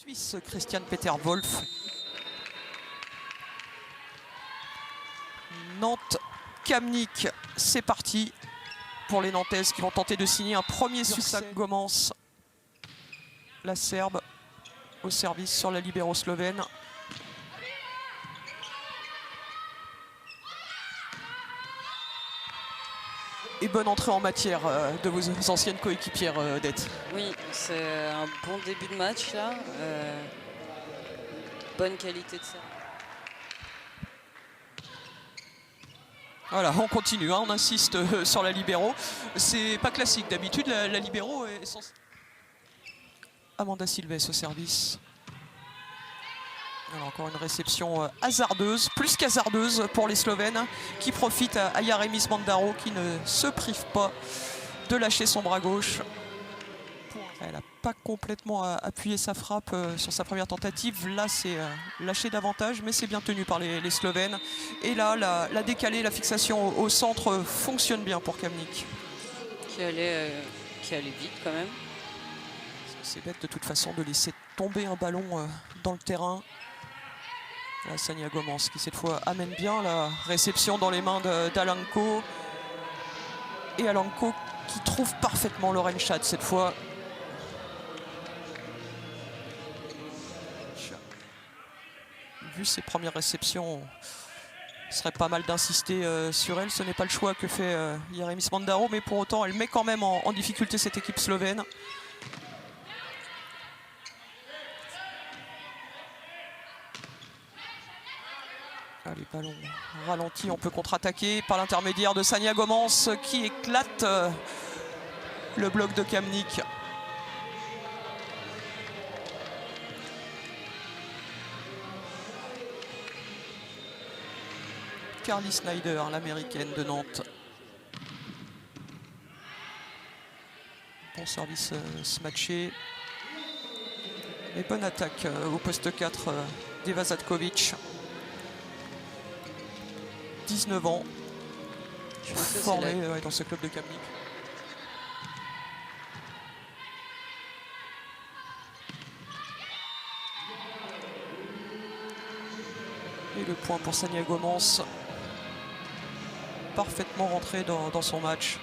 Suisse Christian Peter Wolf. Nantes, Kamnik, c'est parti pour les Nantaises qui vont tenter de signer un premier succès. Gomans, la Serbe, au service sur la libéro slovène. Et bonne entrée en matière de vos anciennes coéquipières, Odette. Oui, c'est un bon début de match là. Bonne qualité de service. Voilà, on continue, hein, on insiste sur la libéro. C'est pas classique, d'habitude la libéro est censée... Amanda Silves au service. Alors encore une réception hasardeuse, plus qu'hasardeuse pour les Slovènes qui profitent à Yaremis Mandaro qui ne se prive pas de lâcher son bras gauche. Elle n'a pas complètement appuyé sa frappe sur sa première tentative. Là, c'est lâché davantage, mais c'est bien tenu par les Slovènes. Et là, la décalée, la fixation au centre fonctionne bien pour Kamnik. Qui allait vite quand même. C'est bête de toute façon de laisser tomber un ballon dans le terrain. Là, Sania Gomans qui cette fois amène bien la réception dans les mains d'Alanko. Et Alanko qui trouve parfaitement Lauren Schad cette fois. Vu ses premières réceptions, ce serait pas mal d'insister sur elle. Ce n'est pas le choix que fait Yaremis Mandaro, mais pour autant, elle met quand même en difficulté cette équipe slovène. Les ballons ralentis, on peut contre-attaquer par l'intermédiaire de Sania Gomans qui éclate le bloc de Kamnik. Carly Snyder, l'américaine de Nantes. Bon service smatché. Et bonne attaque au poste 4 d'Eva Zatkovic. 19 ans, formé dans ce club de Kamnik. Et le point pour Sania Gomans. Parfaitement rentré dans son match.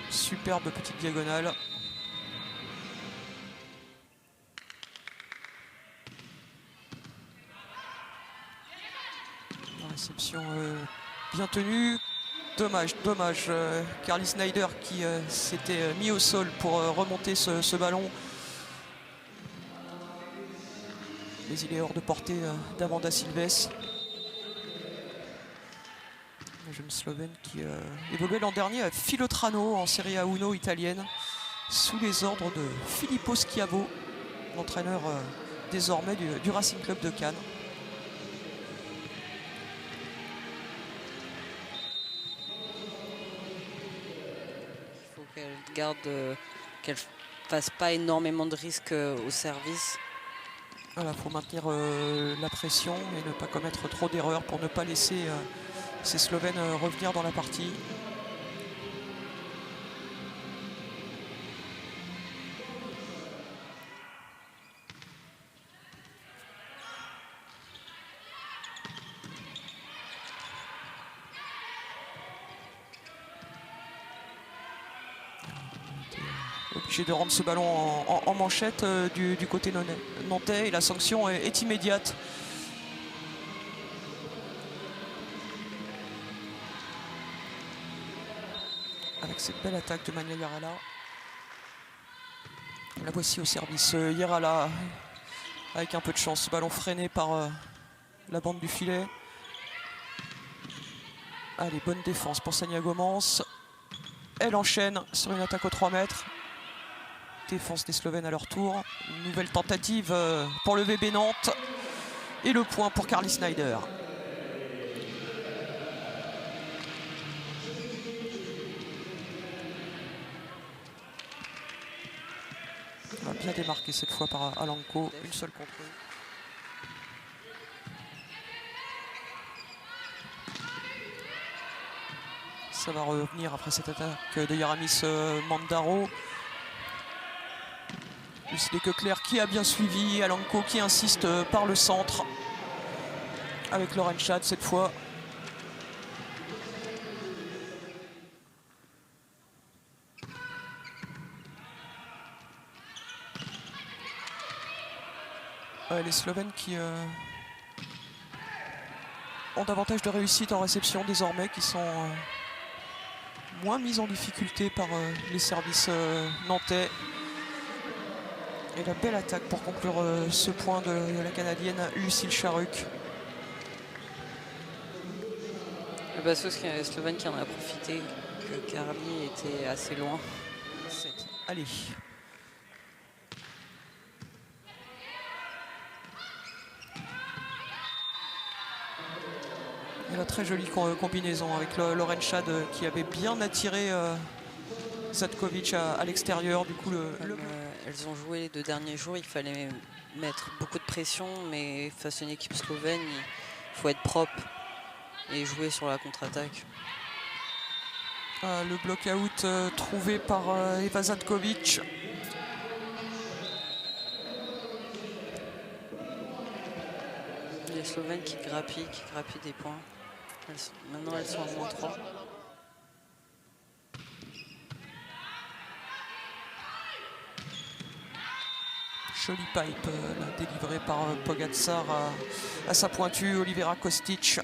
Superbe petite diagonale. Réception bien tenue. Dommage. Carly Snyder qui s'était mis au sol pour remonter ce ballon. Mais il est hors de portée d'Amanda Silves. La jeune Slovène qui évoluait l'an dernier à Filotrano en Serie A Uno italienne. Sous les ordres de Filippo Schiavo, l'entraîneur désormais du Racing Club de Cannes. Qu'elle garde, qu'elle fasse pas énormément de risques au service. Voilà, il faut maintenir la pression et ne pas commettre trop d'erreurs pour ne pas laisser ces Slovènes revenir dans la partie. Obligé de rendre ce ballon en manchette du côté nantais et la sanction est immédiate. Avec cette belle attaque de Mania Yarala. La voici au service. Yarala avec un peu de chance. Ballon freiné par la bande du filet. Allez, bonne défense pour Sania Gomans. Elle enchaîne sur une attaque aux 3 mètres. Défense des Slovènes à leur tour. Une nouvelle tentative pour le VB Nantes. Et le point pour Carly Snyder. On va bien démarqué cette fois par Alanko. Une seule contre eux. Ça va revenir après cette attaque de Yaremis Mandaro. Lucie Deceuclair qui a bien suivi, Alanko qui insiste par le centre avec Lauren Schad cette fois. Les Slovènes qui ont davantage de réussite en réception désormais, qui sont moins mises en difficulté par les services nantais. Et la belle attaque pour conclure ce point de la Canadienne Lucille Charuc. Le basseau slovène qui en a profité, que Carly était assez loin. Allez. Et la très jolie combinaison avec Lauren Schad qui avait bien attiré Zatkovic à l'extérieur. Du coup, elles ont joué les 2 derniers jours, il fallait mettre beaucoup de pression, mais face à une équipe slovène, il faut être propre et jouer sur la contre-attaque. Le block-out trouvé par Eva Zatkovic. Les Slovènes qui grappillent des points. Maintenant, elles sont à -3. Jolie pipe délivrée par Pogačar à sa pointue, Olivera Kostic. Sur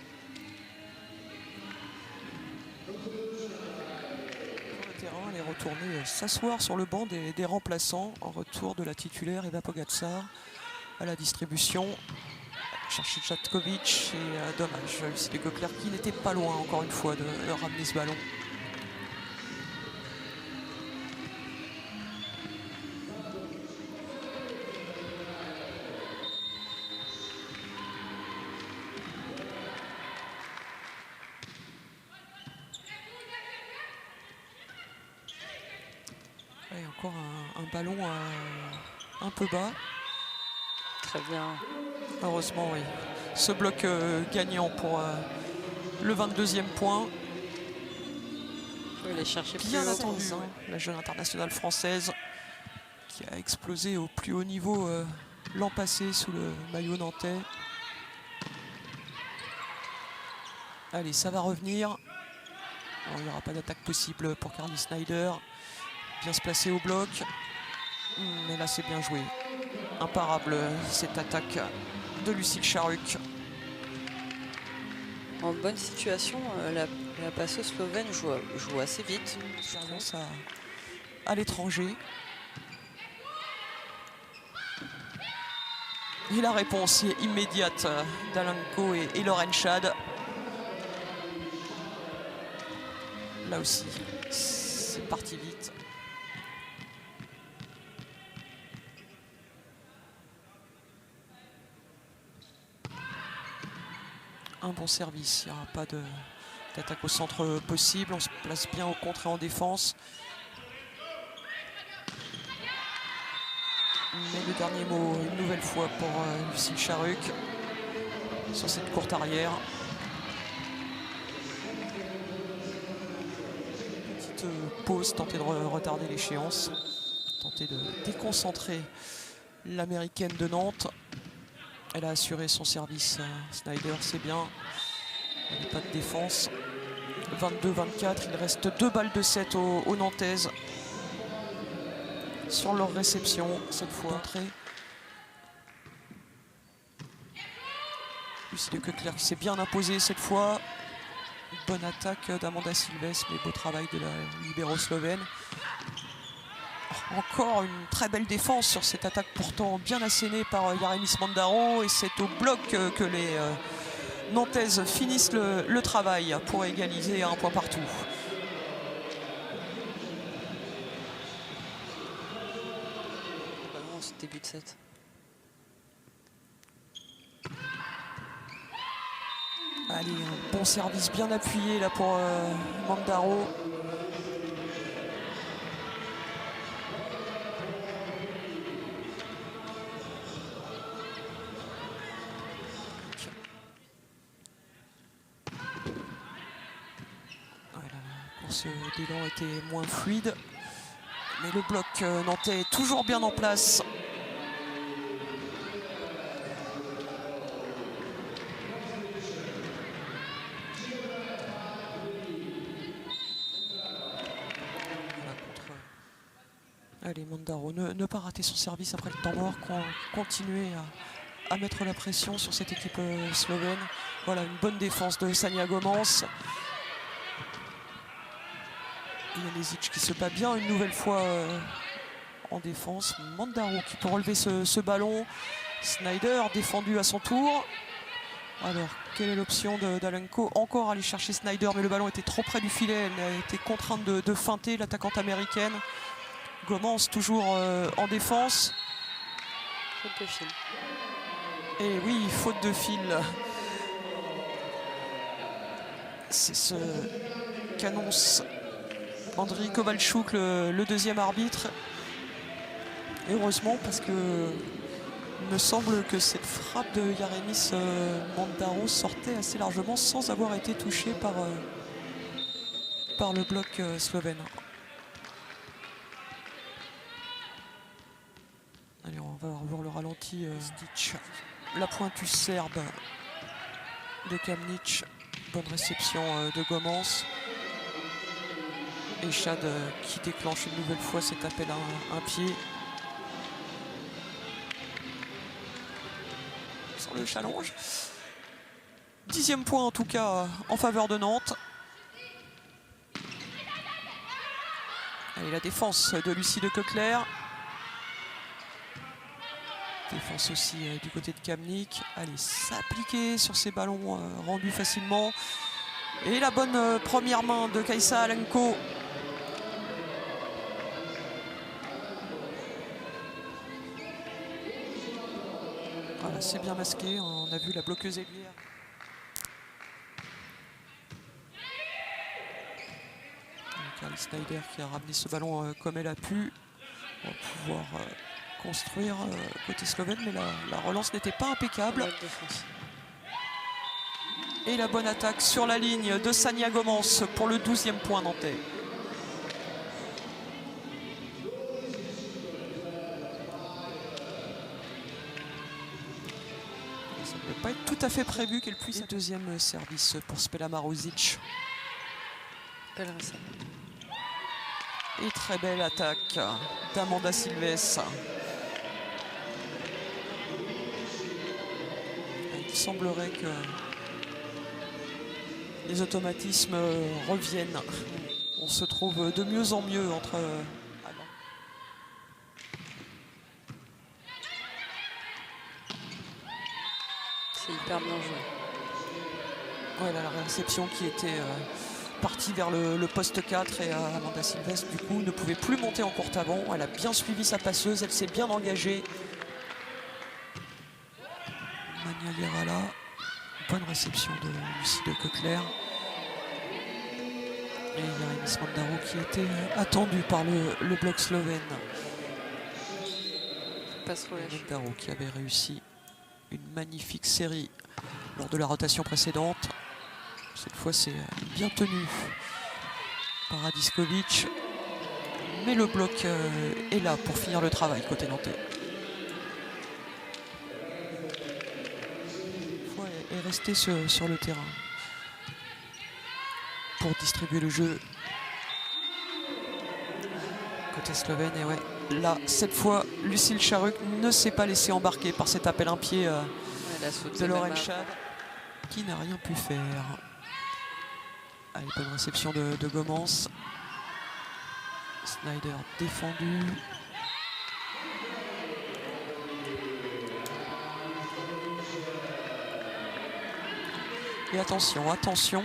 le terrain, elle est retournée s'asseoir sur le banc des remplaçants en retour de la titulaire Eva Pogačar à la distribution. Chercher Zatkovic et dommage, Lucie Deceuclair qui n'était pas loin encore une fois de ramener ce ballon. Et encore un ballon un peu bas. Très bien. Heureusement, oui. Ce bloc gagnant pour le 22e point. Il faut les chercher bien plus attendu, haut, la jeune internationale française qui a explosé au plus haut niveau l'an passé sous le maillot nantais. Allez, ça va revenir. Alors, il n'y aura pas d'attaque possible pour Carly Snyder. Bien se placer au bloc. Mais là, c'est bien joué. Imparable cette attaque de Lucille Charuc. En bonne situation, la passeuse slovène joue assez vite. Expérience à l'étranger. Et la réponse est immédiate d'Alanko et Lauren Schad. Là aussi, c'est parti vite. Un bon service, il n'y aura pas d'attaque au centre possible. On se place bien au contre et en défense. Mais le dernier mot, une nouvelle fois pour Lucille Charuc sur cette courte arrière. Petite pause, tenter de retarder l'échéance, tenter de déconcentrer l'américaine de Nantes. Elle a assuré son service, Snyder, c'est bien. Il n'y a pas de défense. 22-24, il reste 2 balles de 7 aux Nantaises. Sur leur réception, cette fois. Lucie Deceuclair qui s'est bien imposée cette fois. Bonne attaque d'Amanda Silvestre, mais beau travail de la libéro slovène. Encore une très belle défense sur cette attaque pourtant bien assénée par Yaremis Mandaro. Et c'est au bloc que les Nantaises finissent le travail pour égaliser à 1 point partout. Vraiment, ce début de set. Allez, un bon service bien appuyé là pour Mandaro. La course d'élan était moins fluide. Mais le bloc nantais est toujours bien en place. Allez, Mandaro, ne pas rater son service après le temps mort, continuer à mettre la pression sur cette équipe slovène. Voilà, une bonne défense de Sanja Gomans. Janesic qui se bat bien une nouvelle fois en défense. Mandaro qui peut relever ce ballon. Snyder défendu à son tour. Alors, quelle est l'option d'Alenko? Encore aller chercher Snyder, mais le ballon était trop près du filet. Elle a été contrainte de feinter l'attaquante américaine. Gomans toujours en défense. Faute de fil. Et oui, faute de fil. C'est ce qu'annonce Andriy Kovalchuk, le deuxième arbitre. Et heureusement, parce que il me semble que cette frappe de Yaremis Mandaro sortait assez largement sans avoir été touchée par le bloc slovène. Allez, on va revoir le ralenti. Stitch. La pointue serbe de Kamnic. Bonne réception de Gomans. Et Chad qui déclenche une nouvelle fois cet appel à un pied. Sur le challenge. 10e point en tout cas en faveur de Nantes. Allez, la défense de Lucie de Coquelaire. Défense aussi du côté de Kamnic. Allez, s'appliquer sur ces ballons rendus facilement. Et la bonne première main de Kaisa Alenko. Voilà, c'est bien masqué. On a vu la bloqueuse ailière. Carly Snyder qui a ramené ce ballon comme elle a pu. On va pouvoir construire côté slovène, mais la relance n'était pas impeccable. Et la bonne attaque sur la ligne de Sanja Gomans pour le 12e point nantais. Ça ne peut pas être tout à fait prévu qu'elle puisse. Deuxième service pour Spela Maruzic. Belle recette. Et très belle attaque d'Amanda Silves. Il semblerait que les automatismes reviennent. On se trouve de mieux en mieux entre... C'est hyper bien joué. Voilà, la réception qui était partie vers le poste 4 et Amanda Silves du coup ne pouvait plus monter en courte avant. Elle a bien suivi sa passeuse, elle s'est bien engagée. Mania Guerrala, bonne réception de Lucie de Coquelaire. Et Yaremis Mandaro qui était attendu par le bloc slovène. Mandaro qui avait réussi une magnifique série lors de la rotation précédente. Cette fois c'est bien tenu par Radiskovic. Mais le bloc est là pour finir le travail côté nantais. Est resté sur le terrain pour distribuer le jeu côté slovène. Et ouais, là cette fois Lucille Charruc ne s'est pas laissé embarquer par cet appel un pied de Lauren Chad qui n'a rien pu faire. Allez, bonne réception de Gomans. Snyder défendu. Et attention, attention,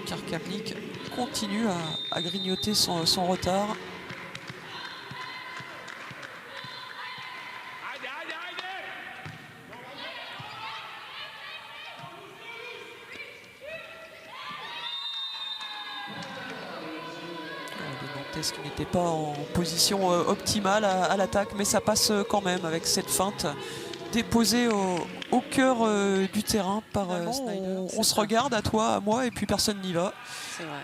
car Kamnic continue à grignoter son retard. Les Nantais qui n'étaient pas en position optimale à l'attaque, mais ça passe quand même avec cette feinte déposée au cœur du terrain par Snyder. On se regarde à toi, à moi, et puis personne n'y va. C'est vrai.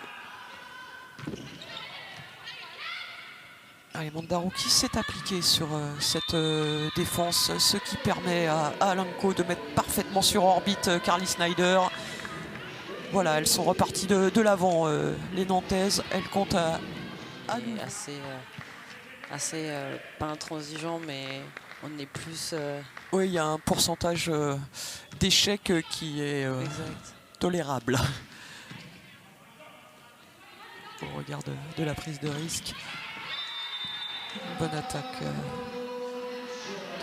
Allez, Mandaro qui s'est appliqué sur cette défense, ce qui permet à Alenko de mettre parfaitement sur orbite Carly Snyder. Voilà, elles sont reparties de l'avant, les Nantaises. Elles comptent À est nouveau. assez pas intransigeant, mais on est plus Oui, il y a un pourcentage d'échec qui est exact. tolérable. Au regard de la prise de risque. Une bonne attaque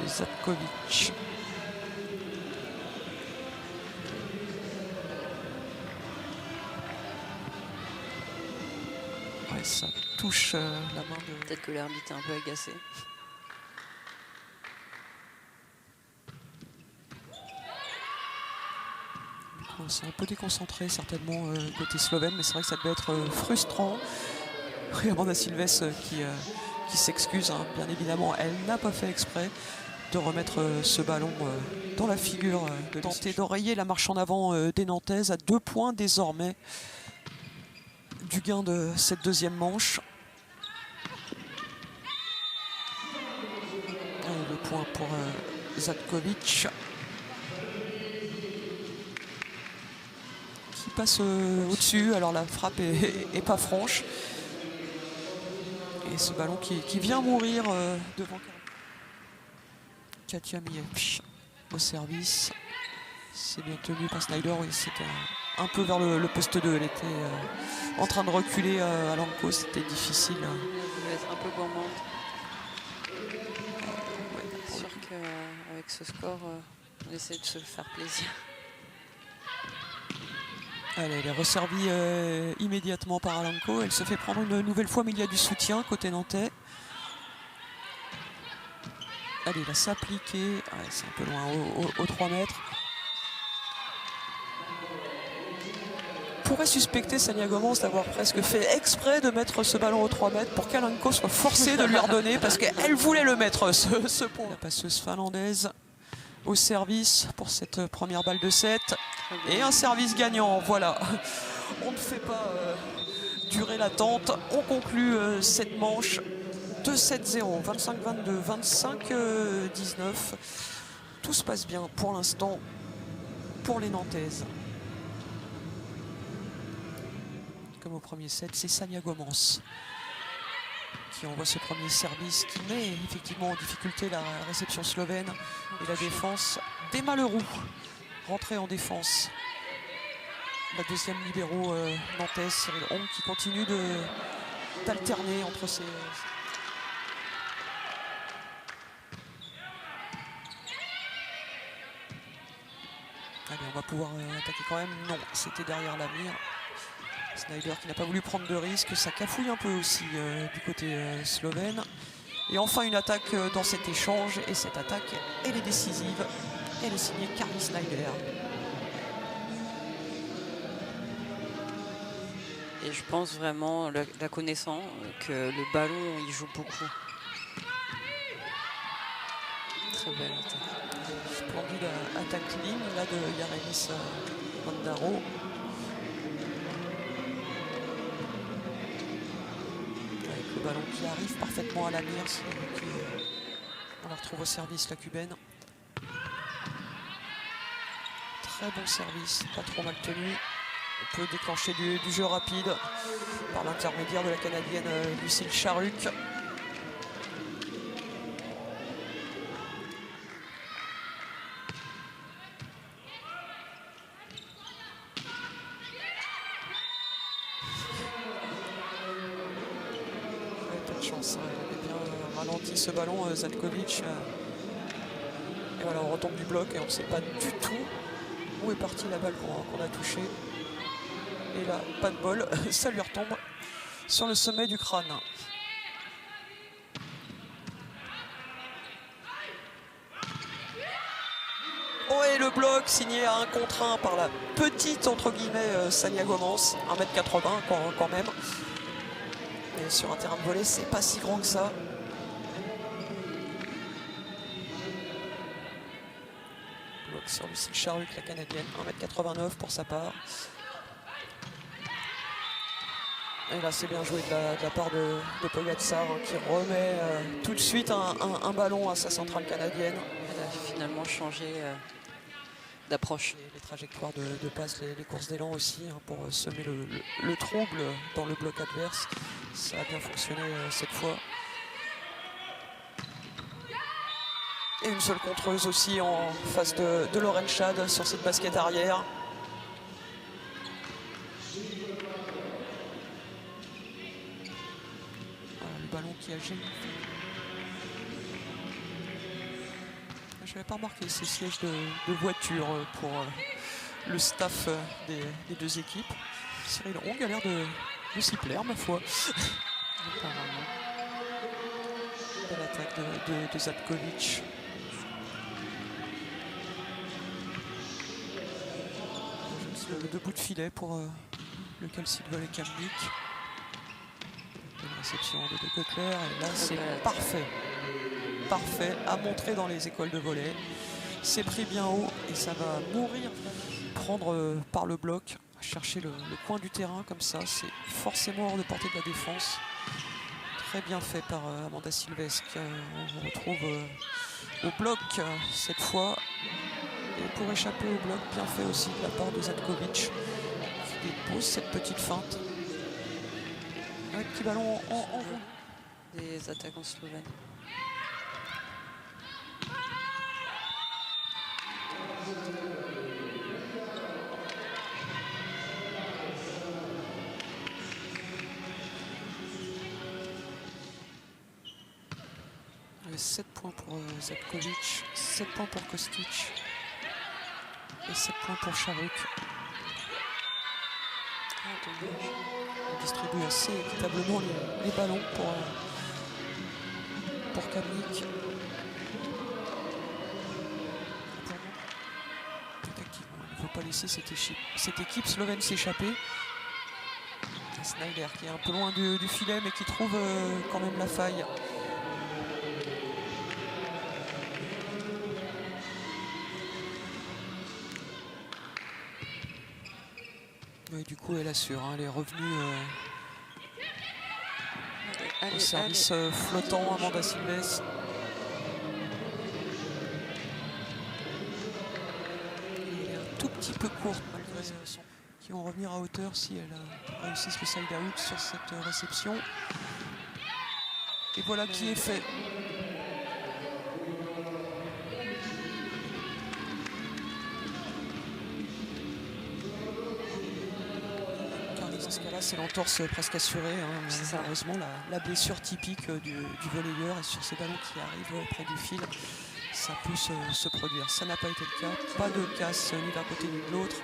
de Zatkovic. Ouais, ça touche la main de... Peut-être que l'arbitre est un peu agacé. On s'est un peu déconcentré certainement côté slovène, mais c'est vrai que ça devait être frustrant. Oui, Amanda Silves qui s'excuse, hein. Bien évidemment, elle n'a pas fait exprès de remettre ce ballon dans la figure, de tenter d'oreiller la marche en avant des Nantaises à 2 points désormais du gain de cette deuxième manche. Et le point pour Zatkovic. Qui passe au-dessus, alors la frappe est pas franche. Et ce ballon qui vient mourir devant Katia Mievch au service. C'est bien tenu par Snyder, oui, c'était un peu vers le poste 2. Elle était en train de reculer à Lanko, c'était difficile. Elle voulait être un peu gourmande. Ouais, C'est sûr qu'avec ce score, on essaie de se faire plaisir. Elle est resservie immédiatement par Alanko. Elle se fait prendre une nouvelle fois, mais il y a du soutien côté nantais. Allez, il va s'appliquer. Ouais, c'est un peu loin, aux 3 mètres. On pourrait suspecter Sania Gomons d'avoir presque fait exprès de mettre ce ballon aux 3 mètres pour qu'Alanko soit forcé de lui redonner parce qu'elle voulait le mettre, ce point. La passeuse finlandaise au service pour cette première balle de 7. Et un service gagnant, voilà. On ne fait pas durer l'attente. On conclut cette manche 2-7-0, 25-22, 25-19. Tout se passe bien pour l'instant pour les Nantaises. Comme au premier set, c'est Sania Gomons qui envoie ce premier service qui met effectivement en difficulté la réception slovène et la défense des Malheureux. Rentrée en défense. La deuxième libéro nantaise, Cyril Hong, qui continue d'alterner entre ces... Allez, on va pouvoir attaquer quand même. Non, c'était derrière la mire. Snyder qui n'a pas voulu prendre de risque. Ça cafouille un peu aussi du côté slovène. Et enfin une attaque dans cet échange. Et cette attaque, elle est décisive. Elle est signée Carly Snyder. Et je pense vraiment, la connaissant, que le ballon, il joue beaucoup. Très belle attaque. Splendide attaque ligne là de Yaremis Mandaro. Avec le ballon qui arrive parfaitement à la mire. On la retrouve au service, la cubaine. Très bon service, pas trop mal tenu. On peut déclencher du jeu rapide par l'intermédiaire de la Canadienne Lucille Charuc. Pas de chance, hein. Elle avait bien ralenti ce ballon, Zatkovic. Et voilà, on retombe du bloc et on ne sait pas du tout où est partie la balle qu'on a touchée. Et là, pas de bol, ça lui retombe sur le sommet du crâne. Oh, et le bloc signé à 1 contre 1 par la petite, entre guillemets, Sania Gomons, 1m80 quand même. Et sur un terrain de volley, c'est pas si grand que ça. Bloc sur Lucille Charuc, la Canadienne, 1m89 pour sa part. Et là, c'est bien joué de la part de Pogacar qui remet tout de suite un ballon à sa centrale canadienne. Elle a finalement changé d'approche. Les trajectoires de passe, les courses d'élan aussi, hein, pour semer le trouble dans le bloc adverse. Ça a bien fonctionné cette fois. Et une seule contreuse aussi en face de Lauren Schad sur cette basket arrière. Voilà, le ballon qui a gêné. Je n'avais pas remarqué ces sièges de voiture pour le staff des deux équipes. Cyril Hong a l'air de s'y plaire, ma foi. Apparemment. Belle attaque de Zatkovic. Le debout de filet pour le Calcidvol et Kamnik. Une réception de Cutler. Et là, c'est parfait. Parfait à montrer dans les écoles de volley. C'est pris bien haut et ça va mourir. Prendre par le bloc, chercher le coin du terrain comme ça, c'est forcément hors de portée de la défense. Très bien fait par Amanda Silvestre. On retrouve au bloc cette fois. Et pour échapper au bloc, bien fait aussi de la part de Zatkovic qui dépose cette petite feinte. Un petit ballon en rond. Des attaquants slovènes. Il y a 7 points pour Zatkovic, 7 points pour Kostic et 7 points pour Charuk. On distribue assez équitablement les ballons pour Kamnik. Il ne faut pas laisser cette équipe slovène s'échapper. Snyder qui est un peu loin du filet mais qui trouve quand même la faille. Oui, du coup elle assure, hein, elle est revenue au service flottant. Amanda Silvestre. Elle est un tout petit peu courte malgré son... qui vont revenir à hauteur si elle a réussi le side out sur cette réception. Et voilà qui est fait. Là, c'est l'entorse presque assurée. Hein. Malheureusement, la blessure typique du volleyeur et sur ces ballons qui arrivent près du fil, ça peut se produire. Ça n'a pas été le cas. Pas de casse ni d'un côté ni de l'autre.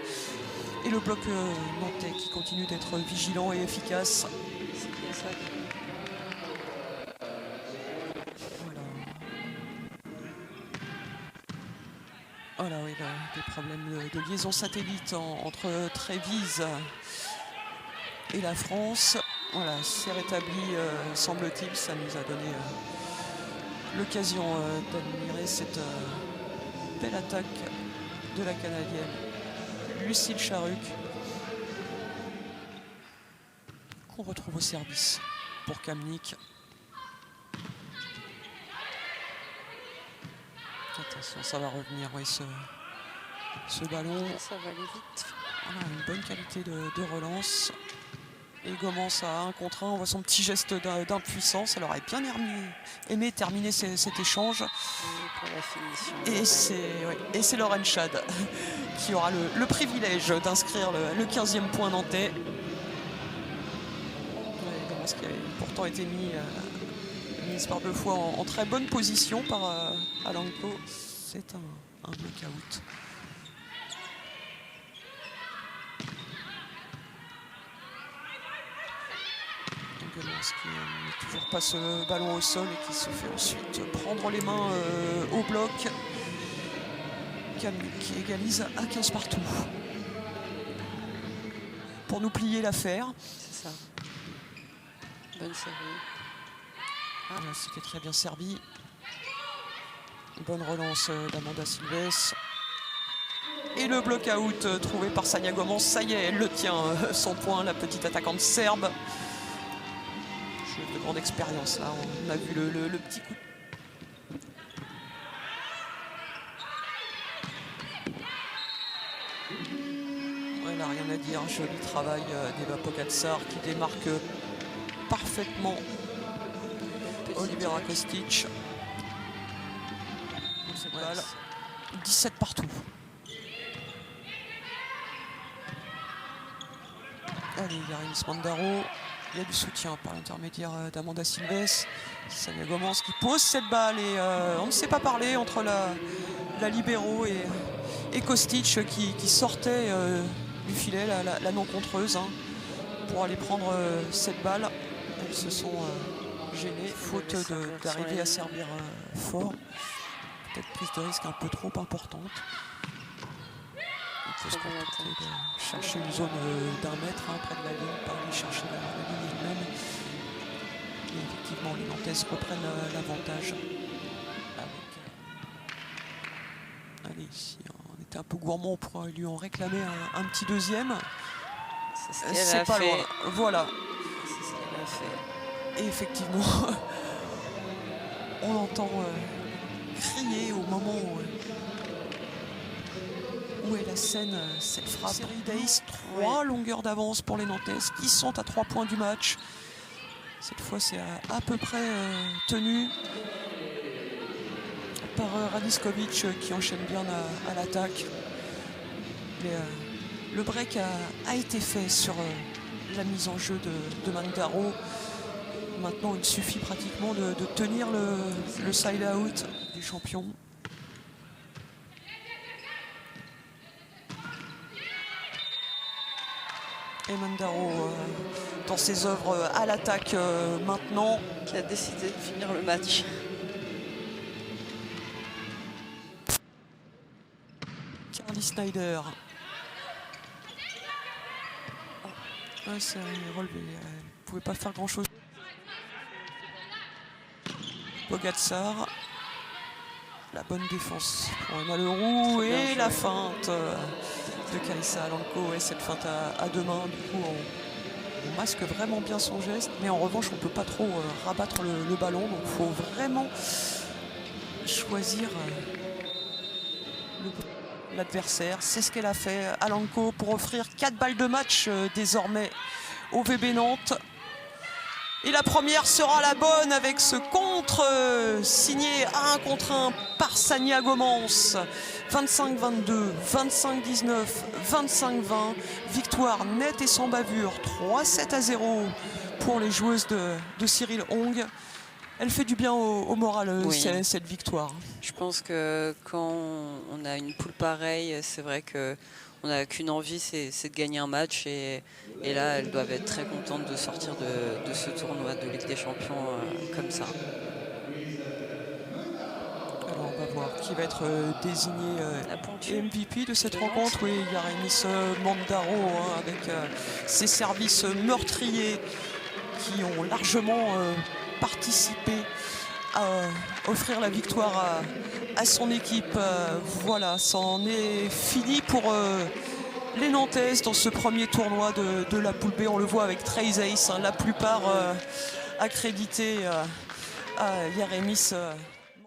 Et le bloc nantais qui continue d'être vigilant et efficace. Voilà, oui, des problèmes de liaison satellite entre Trévise et la France. Voilà, c'est rétabli, semble-t-il. Ça nous a donné l'occasion d'admirer cette belle attaque de la Canadienne Lucille Charuk, qu'on retrouve au service pour Kamnik. Attention, ça va revenir, oui, ce ballon. Ça va aller vite. Voilà, une bonne qualité de relance. Et commence à 1 contre 1. On voit son petit geste d'impuissance. Elle aurait bien aimé terminer cet échange. Pour la finition. Et c'est Lauren Schad qui aura le privilège d'inscrire le 15e point nantais. Ce qui avait pourtant été mise par 2 fois en très bonne position par Alanko. C'est un knockout. Qui ne toujours pas ce ballon au sol et qui se fait ensuite prendre les mains au bloc. Kamnik qui égalise à 15 partout. Pour nous plier l'affaire. C'est ça. Bonne série. Voilà, c'était très bien servi. Bonne relance d'Amanda Silvestre. Et le block-out trouvé par Sania Gomans. Ça y est, elle le tient, son point, la petite attaquante serbe. De grande expérience là, on a vu le petit coup. rien à dire. Joli travail d'Eva Pogačar qui démarque parfaitement Olivera Kostic. Voilà. 17 partout. Allez, Yarimis Mandaro. Il y a du soutien par l'intermédiaire d'Amanda Silves. Sania Gomans qui pose cette balle et on ne s'est pas parlé entre la libéro et Kostic qui sortait du filet, la non-contreuse, hein, pour aller prendre cette balle. Elles se sont gênées, faute d'arriver à servir fort. Peut-être prise de risque un peu trop importante. Il faut se contenter de chercher une zone d'1 mètre près de la ligne, pas aller chercher la ligne elle-même. Et effectivement, les Nantaises reprennent l'avantage. Allez, si on était un peu gourmand, on pourrait lui en réclamer un petit deuxième. C'est pas loin. Voilà. C'est ce qu'elle a fait. Et effectivement, on entend crier au moment où est la scène, cette frappe. Série d'Ace, 3 longueurs d'avance pour les Nantaises qui sont à 3 points du match. Cette fois, c'est à peu près tenu par Radiskovic qui enchaîne bien à l'attaque. Le break a été fait sur la mise en jeu de Mandaro. Maintenant, il suffit pratiquement de tenir le side-out des champions. Et Mandaro dans ses œuvres à l'attaque maintenant. Qui a décidé de finir le match. Carly Snyder. Ouais, c'est relevé. Elle ne pouvait pas faire grand chose. Pogačar. La bonne défense pour Emma Leroux et la feinte de Kaisa Alanko. Et cette feinte à deux mains, du coup, on masque vraiment bien son geste. Mais en revanche, on ne peut pas trop rabattre le ballon. Donc il faut vraiment choisir l'adversaire. C'est ce qu'elle a fait, Alanko, pour offrir 4 balles de match désormais au VB Nantes. Et la première sera la bonne avec ce contre signé à 1 contre 1 par Sania Gomans. 25-22, 25-19, 25-20. Victoire nette et sans bavure. 3-7-0 pour les joueuses de Cyril Hong. Elle fait du bien au moral, oui, cette victoire. Je pense que quand on a une poule pareille, c'est vrai qu'on n'a qu'une envie, c'est de gagner un match. Et là, elles doivent être très contentes de sortir de ce tournoi de Ligue des Champions comme ça. Alors on va voir qui va être désigné MVP de cette rencontre. Oui, il y a Yarimis Mandaro avec ses services meurtriers qui ont largement participé à offrir la victoire à son équipe. Voilà, c'en est fini pour les Nantaises dans ce premier tournoi de la poule B. On le voit avec 13 aces, la plupart accrédités à Yarimis